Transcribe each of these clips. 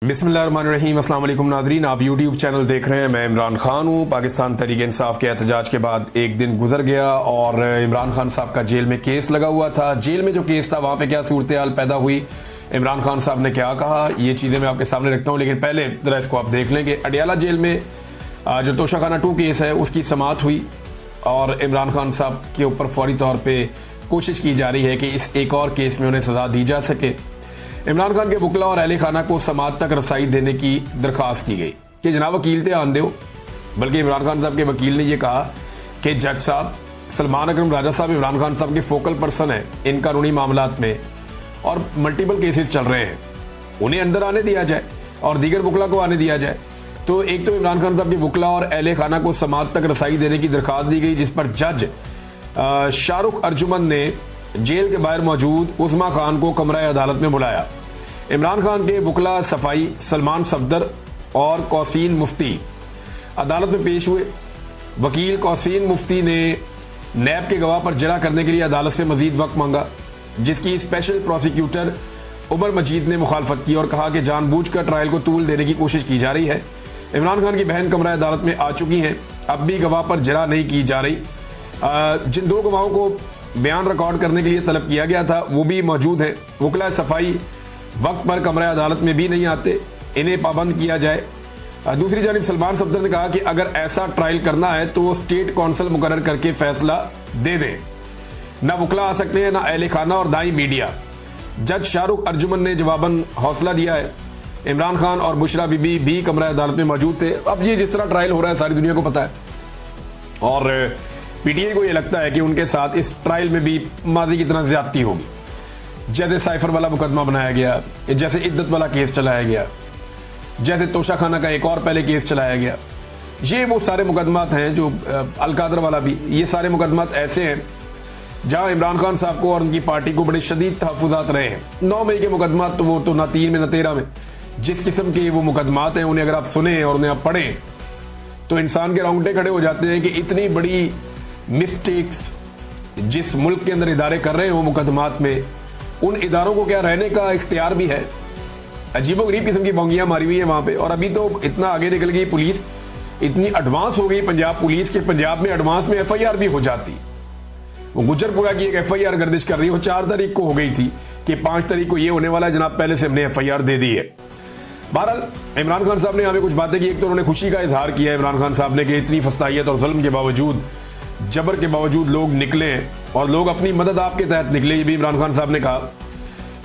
बिस्मिल्लाहिर्रहमानिर्रहीम। अस्सलाम वालेकुम नाज़रीन, आप यूट्यूब चैनल देख रहे हैं। मैं इमरान खान हूँ। पाकिस्तान तहरीक इंसाफ के एहतजाज के बाद एक दिन गुजर गया और इमरान खान साहब का जेल में केस लगा हुआ था। जेल में जो केस था वहाँ पे क्या सूरत हाल पैदा हुई, इमरान खान साहब ने क्या कहा, ये चीज़ें मैं आपके सामने रखता हूँ। लेकिन पहले ज़रा इसको आप देख लें कि अडियाला जेल में जो तोशाखाना 2 केस है उसकी समाअत हुई और इमरान खान साहब के ऊपर फौरी तौर पर कोशिश की जा रही है कि इस एक और केस में उन्हें सज़ा दी जा सके। इमरान खान के वकला और अहले खाना को समाअत तक रसाई देने की दरख्वास्त की गई कि जनाब वकील थे आन दो। बल्कि इमरान खान साहब के वकील ने यह कहा कि जज साहब सलमान अकरम राजा साहब इमरान खान साहब के फोकल पर्सन है इन कानूनी मामलात में और मल्टीपल केसेस चल रहे हैं, उन्हें अंदर आने दिया जाए और दीगर वकला को आने दिया जाए। तो एक तो इमरान खान साहब के वकला और अहले खाना को समाअत तक रसाई देने की दरख्वास्त दी गई, जिस पर जज शाहरुख अर्जुमन ने जेल के बाहर मौजूद उस्मा खान को कमरा अदालत में बुलाया। इमरान खान के वकला सफाई सलमान सफदर और कौसीन मुफ्ती अदालत में पेश हुए। वकील कौसीन मुफ्ती ने नैब के गवाह पर जरा करने के लिए अदालत से मजीद वक्त मांगा, जिसकी स्पेशल प्रोसिक्यूटर उमर मजीद ने मुखालफत की और कहा कि जानबूझकर ट्रायल को तूल देने की कोशिश की जा रही है। इमरान खान की बहन कमरा अदालत में आ चुकी हैं, अब भी गवाह पर जरा नहीं की जा रही। जिन 2 गवाहों को बयान रिकॉर्ड करने के लिए तलब किया गया था वो भी मौजूद है। वकला सफाई वक्त पर कमरा अदालत में भी नहीं आते, इन्हें पाबंद किया जाए। दूसरी जानिब सलमान सफदर ने कहा कि अगर ऐसा ट्रायल करना है तो वो स्टेट कौंसल मुकर्रर करके फैसला दे दें, ना वकला आ सकते हैं ना अहले खाना और दाई मीडिया। जज शाहरुख अर्जुमन ने जवाबन हौसला दिया है। इमरान खान और बुशरा बीबी भी कमरा अदालत में मौजूद थे। अब ये जिस तरह ट्रायल हो रहा है सारी दुनिया को पता है और पीटीआई को ये लगता है कि उनके साथ इस ट्रायल में भी माजी की तरह ज्यादती होगी। जैसे साइफर वाला मुकदमा बनाया गया, जैसे इद्दत वाला केस चलाया गया, जैसे तोशाखाना का एक और पहले केस चलाया गया, ये वो सारे मुकदमात हैं जो अलकादर वाला भी, ये सारे मुकदमात ऐसे हैं जहां इमरान खान साहब को और उनकी पार्टी को बड़े शदीद तहफ़्फ़ुज़ात रहे हैं। 9 मई के मुकदमात तो वो तो ना 3 में ना 13 में जिस किस्म के वो मुकदमात हैं उन्हें अगर आप सुने और उन्हें आप पढ़ें तो इंसान के रोंगटे खड़े हो जाते हैं कि इतनी बड़ी मिस्टेक्स जिस मुल्क के अंदर इदारे कर रहे हैं वो मुकदमात में, उन इदारों को क्या रहने का इख्तियार भी है। अजीबोगरीब किस्म की बोंगियां मारी हुई है वहां पे। और अभी तो इतना आगे निकल गई पुलिस, इतनी एडवांस हो गई पंजाब पुलिस के पंजाब में एडवांस में एफआईआर भी हो जाती। वो गुजरपुरा की एक एफआईआर गर्दिश कर रही है, वो 4 तारीख को हो गई थी कि 5 तारीख को ये होने वाला है जनाब, पहले से हमने एफआईआर दे दी है। बहरहाल इमरान खान साहब ने हमें कुछ बातें की। एक तो उन्होंने खुशी का इजहार किया इमरान खान साहब ने कि इतनी फस्तायत और जुल्म के बावजूद, जबर के बावजूद लोग निकले और लोग अपनी मदद आपके तहत निकले। ये भी इमरान खान साहब ने कहा।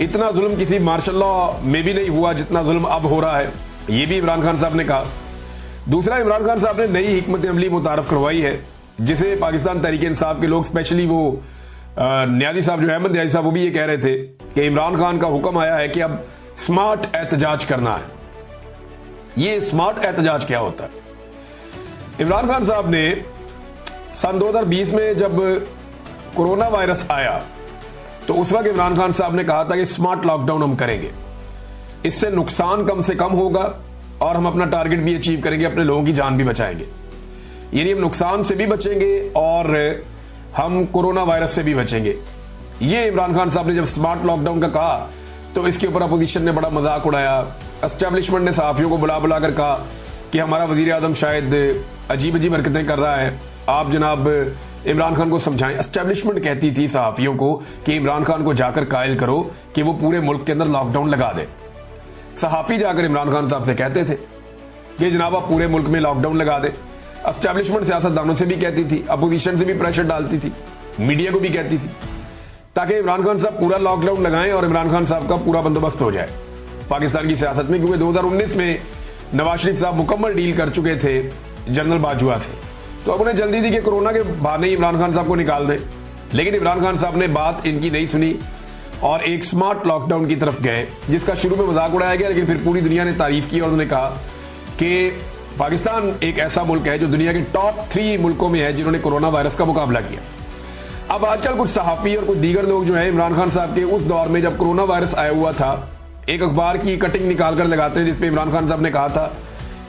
इतना जुल्म किसी मार्शल लॉ में भी नहीं हुआ जितना जुल्म अब हो रहा है, ये भी इमरान खान साहब ने कहा। दूसरा, इमरान खान साहब ने नई हिकमत अमली मुतारफ करवाई है जिसे पाकिस्तान तहरीक इंसाफ के लोग, स्पेशली वो न्याजी साहब जो अहमद न्याजी साहब, वो भी ये कह रहे थे कि इमरान खान का हुक्म आया है कि अब स्मार्ट एहतजाज करना है। ये स्मार्ट एहतजाज क्या होता है? इमरान खान साहब ने सन 2020 में जब कोरोना वायरस आया तो उस वक्त इमरान खान साहब ने कहा था कि स्मार्ट लॉकडाउन हम करेंगे, इससे नुकसान कम से कम होगा और हम अपना टारगेट भी अचीव करेंगे, अपने लोगों की जान भी बचाएंगे। यानी हम नुकसान से भी बचेंगे और हम कोरोना वायरस से भी बचेंगे। ये इमरान खान साहब ने जब स्मार्ट लॉकडाउन का कहा तो इसके ऊपर अपोजिशन ने बड़ा मजाक उड़ाया। एस्टेब्लिशमेंट ने सहाफियों को बुला बुला कर कहा कि हमारा वजीर आजम शायद अजीब अजीब हरकतें कर रहा है, आप जनाब इमरान खान को समझाएं। एस्टेब्लिशमेंट कहती थी सहाफियों को कि इमरान खान को जाकर कायल करो कि वो पूरे मुल्क के अंदर लॉकडाउन लगा दे। सहाफी जाकर इमरान खान साहब से कहते थे कि जनाब आप पूरे मुल्क में लॉकडाउन लगा दे। एस्टेब्लिशमेंट सियासतदानों से भी कहती थी, अपोजिशन से भी प्रेशर डालती थी, मीडिया को भी कहती थी ताकि इमरान खान साहब पूरा लॉकडाउन लगाएं और इमरान खान साहब का पूरा बंदोबस्त हो जाए पाकिस्तान की सियासत में। क्योंकि 2019 में नवाज शरीफ साहब मुकम्मल डील कर चुके थे जनरल बाजवा से, तो अब उन्हें जल्दी थी कि कोरोना के बहाने इमरान खान साहब को निकाल दें। लेकिन इमरान खान साहब ने बात इनकी नहीं सुनी और एक स्मार्ट लॉकडाउन की तरफ गए, जिसका शुरू में मजाक उड़ाया गया लेकिन फिर पूरी दुनिया ने तारीफ की और उन्होंने कहा कि पाकिस्तान एक ऐसा मुल्क है जो दुनिया के टॉप 3 मुल्कों में है जिन्होंने कोरोना वायरस का मुकाबला किया। अब आजकल कुछ सहाफी और कुछ दीगर लोग जो है इमरान खान साहब के उस दौर में जब कोरोना वायरस आया हुआ था, एक अखबार की कटिंग निकाल कर लगाते हैं जिसपे इमरान खान साहब ने कहा था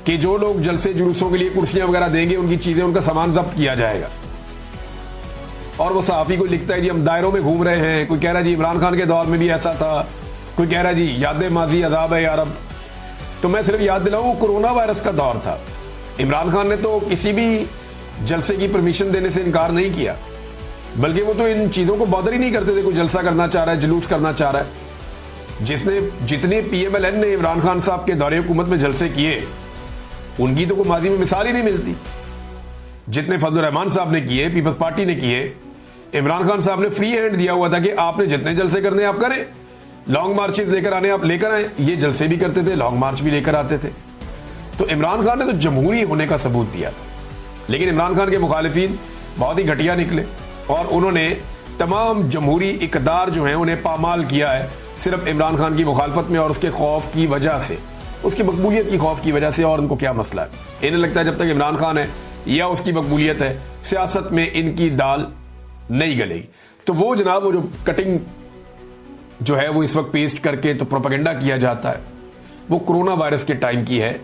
कि जो लोग जलसे जुलूसों के लिए कुर्सियां वगैरह देंगे उनकी चीजें, उनका सामान जब्त किया जाएगा। और वो सहाफी को लिखता है जी हम दायरों में घूम रहे हैं, कोई कह रहा है जी इमरान खान के दौर में भी ऐसा था, कोई कह रहा है जी याद माजी अजाब है यार। अब तो मैं सिर्फ याद दिलाऊं, कोरोना वायरस का दौर था। इमरान खान ने तो किसी भी जलसे की परमिशन देने से इनकार नहीं किया, बल्कि वो तो इन चीजों को बॉदर ही नहीं करते थे। कोई जलसा करना चाह रहा है, जुलूस करना चाह रहा है। जितने PMLN ने इमरान खान साहब के दौरे हुकूमत में जलसे किए, उनकी तो कोई माजी में मिसाल ही नहीं मिलती। जितने फजल रहमान साहब ने किए, पीपल्स पार्टी ने किए, इमरान खान साहब ने फ्री हैंड दिया हुआ था कि आपने जितने जलसे करने आप करें, लॉन्ग मार्चेस लेकर आने आप लेकर आए। ये जलसे भी करते थे, लॉन्ग मार्च भी लेकर आते थे। तो इमरान खान ने तो जमहूरी होने का सबूत दिया था। लेकिन इमरान खान के मुखालिफिन बहुत ही घटिया निकले और उन्होंने तमाम जमहूरी इकदार जो है उन्हें पामाल किया है, सिर्फ इमरान खान की मुखालफत में और उसके खौफ की वजह से, उसकी मकबूलियत की खौफ की वजह से। और उनको क्या मसला है? इन्हें लगता है जब तक इमरान खान है या उसकी मकबूलियत है, सियासत में इनकी दाल नहीं गलेगी। तो वो जनाब, वो जो कटिंग जो है वो इस वक्त पेस्ट करके तो प्रोपेगेंडा किया जाता है, वो कोरोना वायरस के टाइम की है।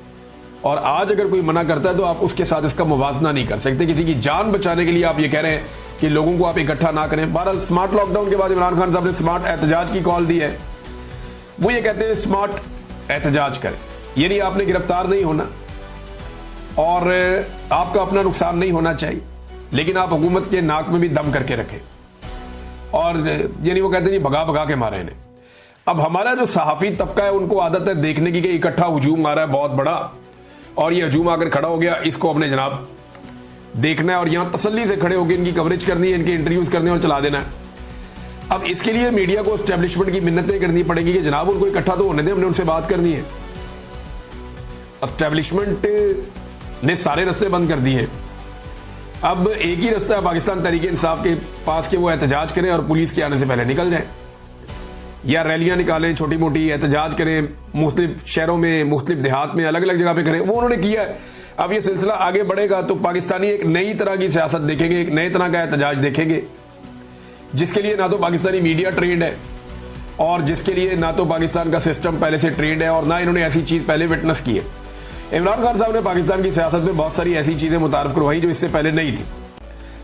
और आज अगर कोई मना करता है तो आप उसके साथ इसका मुवाजना नहीं कर सकते। किसी की जान बचाने के लिए आप ये कह रहे हैं कि लोगों को आप इकट्ठा ना करें। बहरहाल स्मार्ट लॉकडाउन के बाद इमरान खान साहब ने स्मार्ट एहतजाज की कॉल दी है। वो ये कहते हैं स्मार्ट एहतजाज करें, यानी आपने गिरफ्तार नहीं होना और आपका अपना नुकसान नहीं होना चाहिए, लेकिन आप हुकूमत के नाक में भी दम करके रखें। और यानी वो कहते हैं भगा भगा के मारे इन्हें। अब हमारा जो सहाफी तबका है उनको आदत है देखने की कि इकट्ठा हुजूम आ रहा है बहुत बड़ा, और ये हजूम आकर खड़ा हो गया, इसको अपने जनाब देखना है और यहां तसल्ली से खड़े होकर इनकी कवरेज करनी है, इनके इंटरव्यूज करने और चला देना है। अब इसके लिए मीडिया को एस्टेब्लिशमेंट की मिन्नतें करनी पड़ेगी कि जनाब उनको इकट्ठा तो होने दें, हमने उनसे बात करनी है। एस्टेब्लिशमेंट ने सारे रास्ते बंद कर दिए। अब एक ही रास्ता है पाकिस्तान तहरीक इंसाफ के पास कि वो एहतजाज करें और पुलिस के आने से पहले निकल जाए, या रैलियां निकालें, छोटी मोटी एहतजाज करें, मुख्तलिफ शहरों में, मुख्तलिफ देहात में, अलग अलग जगह पे करें। वो उन्होंने किया है। अब ये सिलसिला आगे बढ़ेगा तो पाकिस्तानी एक नई तरह की सियासत देखेंगे, एक नए तरह का एहतजाज देखेंगे, जिसके लिए ना तो पाकिस्तानी मीडिया ट्रेंड है और जिसके लिए ना तो पाकिस्तान का सिस्टम पहले से ट्रेंड है और ना इन्होंने ऐसी चीज पहले विटनेस की है। इमरान खान साहब ने पाकिस्तान की सियासत में बहुत सारी ऐसी चीजें मुतारफ करवाई जो इससे पहले नहीं थी।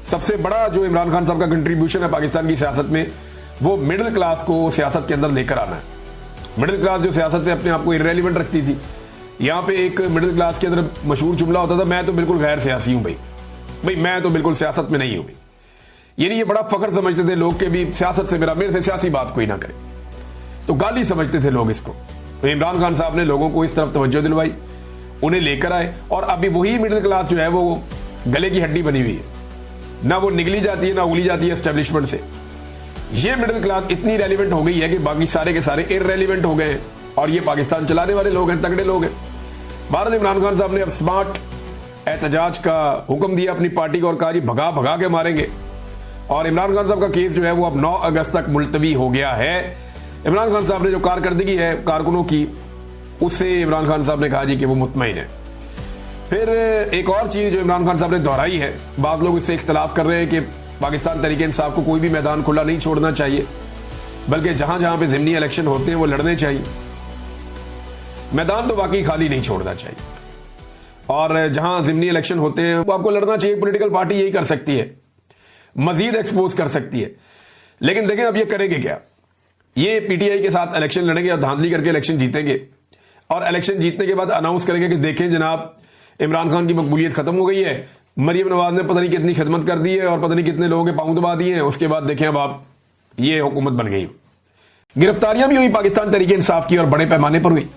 सबसे बड़ा जो इमरान खान साहब का कंट्रीब्यूशन है पाकिस्तान की सियासत में, वो मिडिल क्लास को सियासत के अंदर लेकर आना है। मिडिल क्लास जो सियासत से अपने आप को इररेलेवेंट रखती थी, यहाँ पे एक मिडिल क्लास के अंदर मशहूर जुमला होता था, मैं तो बिल्कुल गैर सियासी हूं भाई मैं तो बिल्कुल सियासत में नहीं हूं भाई। यानी ये बड़ा फख्र समझते थे लोग के भी सियासत से मेरे से सियासी बात कोई ना करे, तो गाली समझते थे लोग इसको। तो इमरान खान साहब ने लोगों को इस तरफ तवज्जो दिलवाई, उन्हें लेकर आए और अभी वही मिडिल क्लास जो है वो गले की हड्डी बनी हुई है, ना वो निगली जाती है ना उगली जाती है एस्टेब्लिशमेंट से। ये मिडिल क्लास इतनी रेलिवेंट हो गई है कि बाकी सारे के सारे इररेलेवेंट हो गए हैं और ये पाकिस्तान चलाने वाले लोग हैं, तगड़े लोग हैं। भारत इमरान खान साहब ने अब स्मार्ट एहतजाज का हुक्म दिया अपनी पार्टी को और कहा जी भगा भगा के मारेंगे। और इमरान खान साहब का केस जो है वो अब 9 अगस्त तक मुलतवी हो गया है। इमरान खान साहब ने जो कारकर्दगी है कारकुनों की, उससे इमरान खान साहब ने कहा जी कि वो मुतमईन है। फिर एक और चीज जो इमरान खान साहब ने दोहराई है, बाद लोग इससे इख्तलाफ कर रहे हैं कि पाकिस्तान तहरीक इंसाफ को कोई भी मैदान खुला नहीं छोड़ना चाहिए, बल्कि जहां जहां पे ज़िमनी इलेक्शन होते हैं वो लड़ने चाहिए। मैदान तो वाकई खाली नहीं छोड़ना चाहिए और जहां ज़िमनी इलेक्शन होते हैं वो आपको लड़ना चाहिए। पॉलिटिकल पार्टी यही कर सकती है, मजीद एक्सपोज कर सकती है। लेकिन देखें अब ये करेंगे क्या? ये पीटीआई के साथ इलेक्शन लड़ेंगे और धांधली करके इलेक्शन जीतेंगे और इलेक्शन जीतने के बाद अनाउंस करेंगे कि देखें जनाब इमरान खान की मकबूलियत खत्म हो गई है, मरियम नवाज ने पता नहीं कितनी खिदमत कर दी है और पता नहीं कितने लोगों के पांव दबा दिए हैं, उसके बाद देखें अब आप ये हुकूमत बन गई। गिरफ्तारियां भी हुई पाकिस्तान तहरीक इंसाफ की और बड़े पैमाने पर हुई।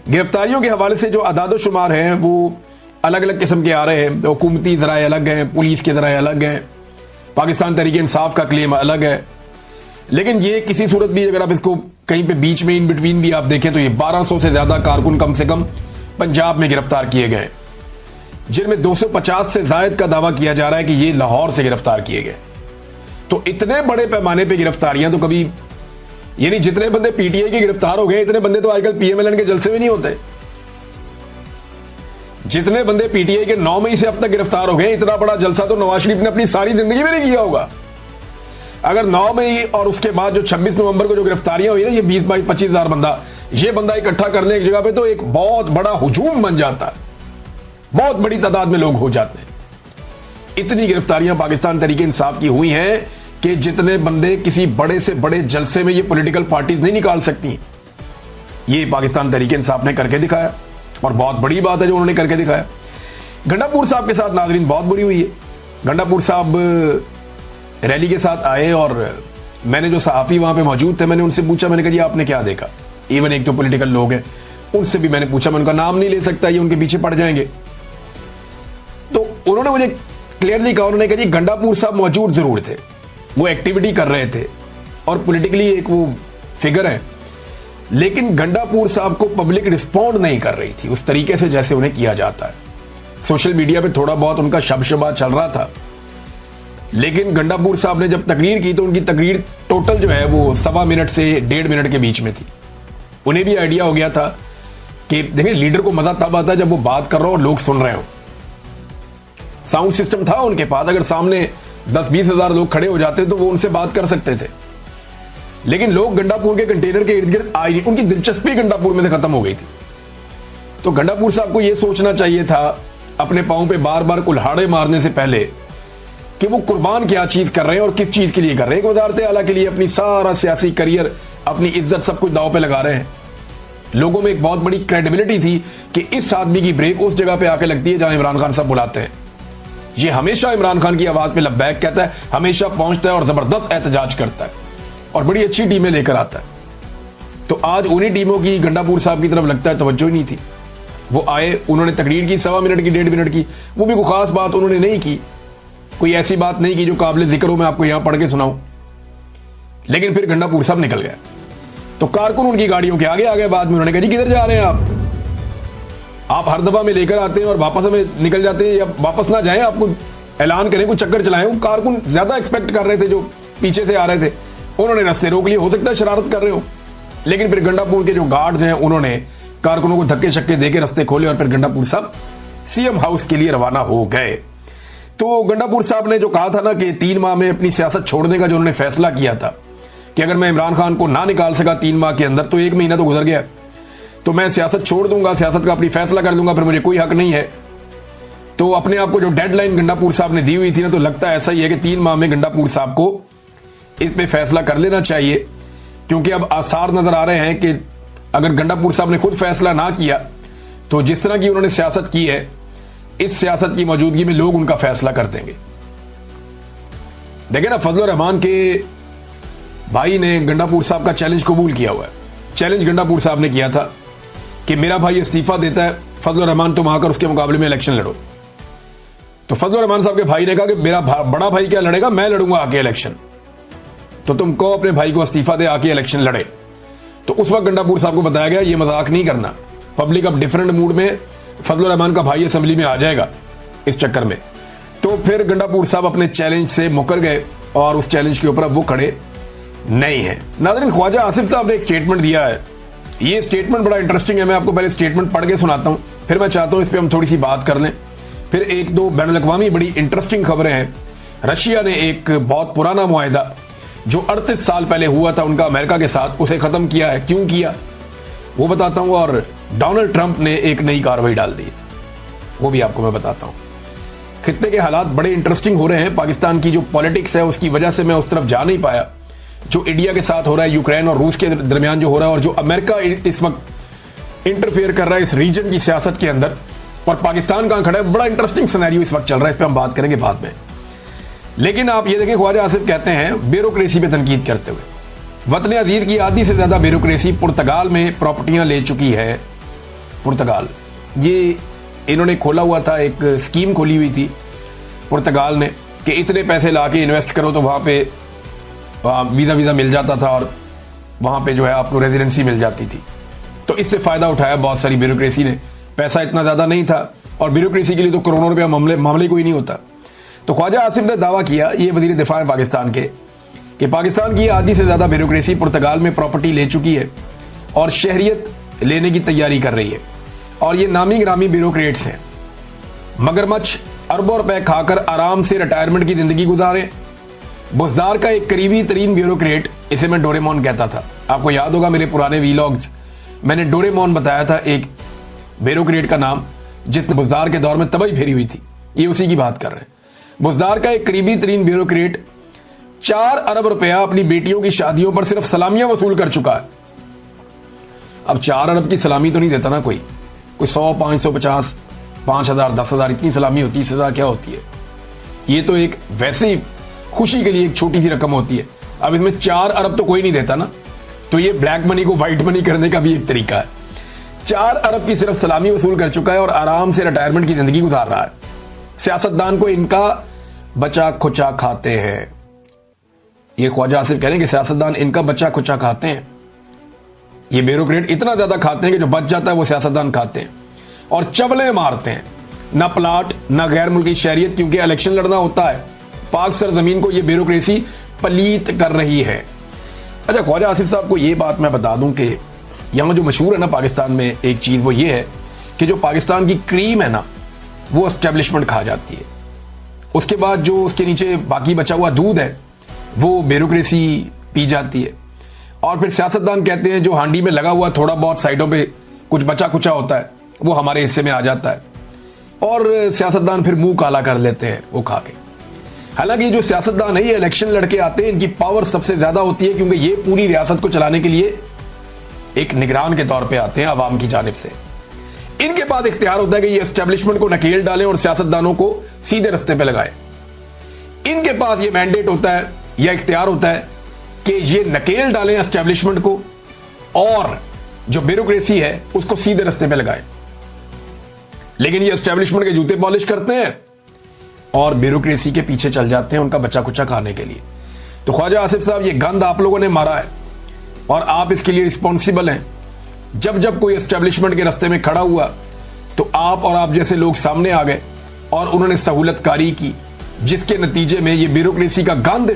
गिरफ्तारियों के हवाले से जो अदाद शुमार हैं वो अलग अलग किस्म के आ रहे हैं। हुकूमती ज़राए अलग हैं, पुलिस के ज़राए अलग हैं, पाकिस्तान तहरीक इंसाफ का क्लेम अलग है। लेकिन ये किसी सूरत भी अगर आप इसको कहीं पे बीच में इन बिटवीन भी आप देखें तो ये 1200 से ज्यादा कारकुन कम से कम पंजाब में गिरफ्तार किए गए, जिनमें 250 से जायद का दावा किया जा रहा है कि ये लाहौर से गिरफ्तार किए गए। तो इतने बड़े पैमाने पे गिरफ्तारियां तो कभी, यानी जितने बंदे पीटीआई के गिरफ्तार हो गए इतने बंदे तो आजकल पीएमएलएन के जलसे में नहीं होते। जितने बंदे पीटीआई के 9 मई से अब तक गिरफ्तार हो गए, इतना बड़ा जलसा तो नवाज शरीफ ने अपनी सारी जिंदगी में नहीं किया होगा। अगर 9 मई और उसके बाद जो 26 नवंबर को जो गिरफ्तारियां हुई ना, ये 20-25 हजार बंदा, ये बंदा इकट्ठा करने एक जगह पे तो एक बहुत बड़ा हुजूम बन जाता है, बहुत बड़ी तादाद में लोग हो जाते हैं। इतनी गिरफ्तारियां पाकिस्तान तहरीक इंसाफ की हुई हैं कि जितने बंदे किसी बड़े से बड़े जलसे में ये पॉलिटिकल पार्टीज नहीं निकाल सकती। ये पाकिस्तान तहरीक इंसाफ ने करके दिखाया और बहुत बड़ी बात है जो उन्होंने करके दिखाया। गंडापुर साहब के साथ नाजरीन बहुत बुरी हुई है। गंडापुर साहब रैली के साथ आए और मैंने जो सहाफ़ी वहां पे मौजूद थे मैंने उनसे पूछा, मैंने कहा जी आपने क्या देखा। इवन एक तो पॉलिटिकल लोग हैं उनसे भी मैंने पूछा, मैं उनका नाम नहीं ले सकता, ये उनके पीछे पड़ जाएंगे। तो उन्होंने मुझे क्लियरली कहा, उन्होंने कहा जी गंडापुर साहब मौजूद जरूर थे, वो एक्टिविटी कर रहे थे और पॉलिटिकली एक वो फिगर है, लेकिन गंडापुर साहब को पब्लिक रिस्पॉन्ड नहीं कर रही थी उस तरीके से जैसे उन्हें किया जाता है। सोशल मीडिया पे थोड़ा बहुत उनका शबशबा चल रहा था, लेकिन गंडापुर साहब ने जब तकरीर की तो उनकी तकरीर टोटल जो है वो 1.25 मिनट से 1.5 मिनट के बीच में थी। उन्हें भी आइडिया हो गया था कि देखिए लीडर को मजा तब आता है जब वो बात कर रहा हो और लोग सुन रहे हो। साउंड सिस्टम था उनके पास, अगर सामने 10-20 हजार लोग खड़े हो जाते तो वो उनसे बात कर सकते थे, लेकिन लोग गंडापुर के कंटेनर के इर्द गिर्द आए, उनकी दिलचस्पी गंडापुर में से खत्म हो गई थी। तो गंडापुर साहब को यह सोचना चाहिए था अपने पांव पे बार बार कुल्हाड़े मारने से पहले कि वो कुर्बान क्या चीज कर रहे हैं और किस चीज के लिए कर रहे हैं। वजारत आला के लिए अपनी सारा सियासी करियर, अपनी इज्जत सब कुछ दांव पे लगा रहे हैं। लोगों में एक बहुत बड़ी क्रेडिबिलिटी थी कि इस आदमी की ब्रेक उस जगह पे आके लगती है जहां इमरान खान साहब बुलाते हैं। ये हमेशा इमरान खान की आवाज पे लब्बैक कहता है, हमेशा पहुंचता है और जबरदस्त एहतजाज करता है और बड़ी अच्छी टीमें लेकर आता है। तो आज उन्हीं टीमों की गंडापुर साहब की तरफ लगता है तवज्जो ही नहीं थी। वो आए, उन्होंने तकरीर की 1.25 मिनट की, 1.5 मिनट की, वो भी कोई खास बात उन्होंने नहीं की, कोई ऐसी बात नहीं की जो काबिल जिक्र हो मैं आपको यहां पढ़ के सुनाऊं। लेकिन फिर गंडापुर साहब निकल गए तो कारकुन उनकी गाड़ियों के आगे आ गए। बाद में उन्होंने कहा जी किधर जा रहे हैं आप हर दफा में लेकर आते हैं और वापस हमें निकल जाते हैं, या वापस ना जाएं, आपको ऐलान करें, कुछ चक्कर चलाएं। कारकुन ज्यादा एक्सपेक्ट कर रहे थे जो पीछे से आ रहे थे, उन्होंने रास्ते रोक लिए, हो सकता है शरारत कर रहे हो। लेकिन फिर गंडापुर के जो गार्ड्स हैं उन्होंने कारकुनों को धक्के शक्के देकर रास्ते खोले और फिर गंडापुर साहब सीएम हाउस के लिए रवाना हो गए। तो गंडापुर साहब ने जो कहा था ना कि 3 माह में अपनी सियासत छोड़ने का जो उन्होंने फैसला किया था कि अगर मैं इमरान खान को ना निकाल सका 3 माह के अंदर तो 1 महीना तो गुजर गया, तो मैं सियासत छोड़ दूंगा, सियासत का अपनी फैसला कर लूंगा, फिर मुझे कोई हक नहीं है। तो अपने आप को जो डेडलाइन गंडापुर साहब ने दी हुई थी ना, तो लगता ऐसा ही है कि 3 माह में गंडापुर साहब को इस पे फैसला कर लेना चाहिए, क्योंकि अब आसार नजर आ रहे हैं कि अगर गंडापुर साहब ने खुद फैसला ना किया तो जिस तरह की उन्होंने सियासत की है, इस सियासत की मौजूदगी में लोग उनका फैसला कर देंगे। देखें ना, फजल रहमान के भाई ने गंडापुर साहब का चैलेंज कबूल किया हुआ है। चैलेंज गंडापुर साहब ने किया था कि मेरा भाई इस्तीफा देता है, फजल रहमान तुम आकर उसके मुकाबले में इलेक्शन लड़ो। तो फजल रहमान साहब के भाई ने कहा कि मेरा बड़ा भाई क्या लड़ेगा, मैं लड़ूंगा आके इलेक्शन, तो तुम कहो अपने भाई को इस्तीफा दे आके इलेक्शन लड़े। तो उस वक्त गंडापुर साहब को बताया गया ये मजाक नहीं करना, पब्लिक अब डिफरेंट मूड में, फजल रहमान का भाई असेंबली में आ जाएगा इस चक्कर में। तो फिर गंडापुर साहब अपने चैलेंज से मुकर गए और उस चैलेंज के ऊपर अब वो खड़े नहीं है। नाज़रीन, ख्वाजा आसिफ साहब ने एक स्टेटमेंट दिया है, ये स्टेटमेंट बड़ा इंटरेस्टिंग है। मैं आपको पहले स्टेटमेंट पढ़ के सुनाता हूं, फिर मैं चाहता हूं इस पर हम थोड़ी सी बात कर लें। फिर 1-2 बैनुल-अक़वामी बड़ी इंटरेस्टिंग खबरें हैं। रशिया ने एक बहुत पुराना मुआहिदा जो 38 साल पहले हुआ था उनका अमेरिका के साथ, उसे खत्म किया है। क्यों किया वो बताता हूं। और डोनाल्ड ट्रंप ने एक नई कार्रवाई डाल दी, वो भी आपको मैं बताता हूं। खित्ते के हालात बड़े इंटरेस्टिंग हो रहे हैं। पाकिस्तान की जो पॉलिटिक्स है उसकी वजह से मैं उस तरफ जा नहीं पाया। जो इंडिया के साथ हो रहा है, यूक्रेन और रूस के दरमियान जो हो रहा है, और जो अमेरिका इस वक्त इंटरफेयर कर रहा है इस रीजन की सियासत के अंदर, और पाकिस्तान कहां खड़ा है, बड़ा इंटरेस्टिंग सिनेरियो इस वक्त चल रहा है। इस पर हम बात करेंगे बाद में। लेकिन आप ये देखें, ख्वाजा आसिफ कहते हैं ब्यूरोक्रेसी पे तनकीद करते हुए, वतन अजीज की आधी से ज्यादा ब्यूरोक्रेसी पुर्तगाल में प्रॉपर्टियां ले चुकी है। पुर्तगाल, ये इन्होंने खोला हुआ था, एक स्कीम खोली हुई थी पुर्तगाल ने कि इतने पैसे ला के इन्वेस्ट करो तो वहां पे वीज़ा मिल जाता था और वहां पे जो है आपको रेजिडेंसी मिल जाती थी। तो इससे फायदा उठाया बहुत सारी ब्यूरोक्रेसी ने। पैसा इतना ज्यादा नहीं था और ब्यूरोक्रेसी के लिए तो करोड़ों रुपया मामले कोई नहीं होता। तो ख्वाजा आसिफ ने दावा किया, ये वजीर दिफा है पाकिस्तान के, कि पाकिस्तान की आधी से ज्यादा ब्यूरोक्रेसी पुर्तगाल में प्रॉपर्टी ले चुकी है और शहरियत लेने की तैयारी कर रही है। और ये नामी गिरामी ब्यूरोक्रेट्स हैं, मगरमच्छ अरबों रुपए खाकर आराम से रिटायरमेंट की जिंदगी गुजारे। बुज़दार का एक करीबी तरीन ब्यूरोक्रेट, इसे मैं डोरेमोन कहता था। आपको याद होगा मेरे पुराने वीलॉग्स, मैंने डोरेमोन बताया था एक ब्यूरोक्रेट का नाम, जिसने बुज़दार के दौर में तबाही फेरी हुई थी। ये उसी की बात कर रहे हैं। बुज़दार का एक करीबी तरीन ब्यूरोक्रेट 4 अरब रुपया अपनी बेटियों की शादियों पर सिर्फ सलामियां वसूल कर चुका है। अब 4 अरब की सलामी तो नहीं देता ना कोई 100, 550, 5,000, 10,000 इतनी सलामी होती है, इससे ज्यादा क्या होती है। ये तो एक वैसे ही खुशी के लिए एक छोटी सी रकम होती है। अब इसमें 4 अरब तो कोई नहीं देता ना, तो ये ब्लैक मनी को व्हाइट मनी करने का भी एक तरीका है। 4 अरब की सिर्फ सलामी वसूल कर चुका है और आराम से रिटायरमेंट की जिंदगी गुजार रहा है। सियासतदान को इनका बचा खुचा खाते हैं। ये ख्वाजा आसिफ कह रहे हैं कि सियासतदान इनका बचा खुचा खाते हैं। ये ब्यूरोक्रेट इतना ज्यादा खाते हैं कि जो बच जाता है वो सियासतदान खाते हैं और चवले मारते हैं। ना प्लाट ना गैर मुल्की शहरियत, क्योंकि इलेक्शन लड़ना होता है। पाक सरजमीन को ये ब्यूरोक्रेसी पलीत कर रही है। अच्छा, ख्वाजा आसिफ साहब को ये बात मैं बता दूं कि यहां जो मशहूर है ना पाकिस्तान में एक चीज, वो ये है कि जो पाकिस्तान की क्रीम है ना वो एस्टेब्लिशमेंट खा जाती है। उसके बाद जो उसके नीचे बाकी बचा हुआ दूध है वो ब्यूरोक्रेसी पी जाती है। और फिर सियासतदान कहते हैं जो हांडी में लगा हुआ थोड़ा बहुत साइडों पे कुछ बचा कुचा होता है वो हमारे हिस्से में आ जाता है और सियासतदान फिर मुंह काला कर लेते हैं वो खा के। हालांकि जो सियासतदान है ये इलेक्शन लड़के आते हैं, इनकी पावर सबसे ज्यादा होती है क्योंकि ये पूरी रियासत को चलाने के लिए एक निगरान के तौर पे आते हैं अवाम की जानिब से। इनके पास इख्तियार होता है कि ये एस्टेब्लिशमेंट को नकेल डालें और सियासतदानों को सीधे रास्ते पे लगाएं। इनके पास ये मैंडेट होता है या इख्तियार होता है कि ये नकेल डालें एस्टेब्लिशमेंट को और जो ब्यूरोक्रेसी है उसको सीधे रास्ते पे लगाएं। लेकिन ये एस्टेब्लिशमेंट के जूते पॉलिश करते हैं और ब्यूरोक्रेसी के पीछे चल जाते हैं उनका बच्चा कुचा खाने के लिए। तो ख्वाजा आसिफ साहब, ये गंद आप लोगों ने मारा है और आप इसके लिए रिस्पॉन्सिबल हैं। जब जब कोई एस्टेब्लिशमेंट के रास्ते में खड़ा हुआ तो आप और आप जैसे लोग सामने आ गए और उन्होंने सहूलतकारी की, जिसके नतीजे में ये ब्यूरोक्रेसी का गंद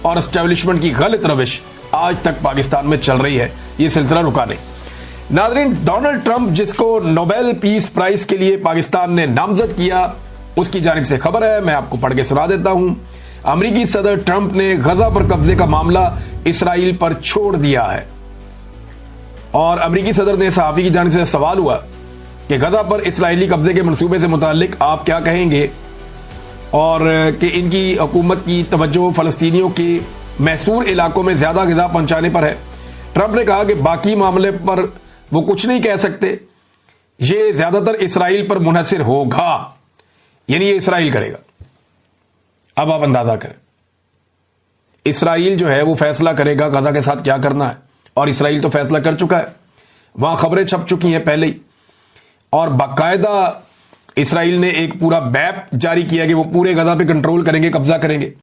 और एस्टेब्लिशमेंट की गलत रविश आज तक पाकिस्तान में चल रही है। ये सिलसिला रुका नहीं। नाज़रीन, डोनाल्ड ट्रंप जिसको नोबेल पीस प्राइज के लिए पाकिस्तान ने नामजद किया, उसकी जानिब से खबर है, मैं आपको पढ़ के सुना देता हूं। अमेरिकी सदर ट्रंप ने गजा पर कब्जे का मामला इसराइल पर छोड़ दिया है। और अमेरिकी सदर ने सहाफी की जानिब से सवाल हुआ कि गजा पर इसराइली कब्जे के मंसूबे से मुताल्लिक आप क्या कहेंगे और कि इनकी हुकूमत की तवज्जो फलस्तीनियों के महसूर इलाकों में ज्यादा ग़िज़ा पहुंचाने पर है। ट्रंप ने कहा कि बाकी मामले पर वो कुछ नहीं कह सकते, ये ज्यादातर इसराइल पर मुनहसिर होगा, यानी ये इसराइल करेगा। अब आप अंदाजा करें, इसराइल जो है वो फैसला करेगा गजा के साथ क्या करना है, और इसराइल तो फैसला कर चुका है। वहां खबरें छप चुकी हैं पहले ही और बाकायदा इसराइल ने एक पूरा मैप जारी किया कि वो पूरे गजा पे कंट्रोल करेंगे, कब्जा करेंगे।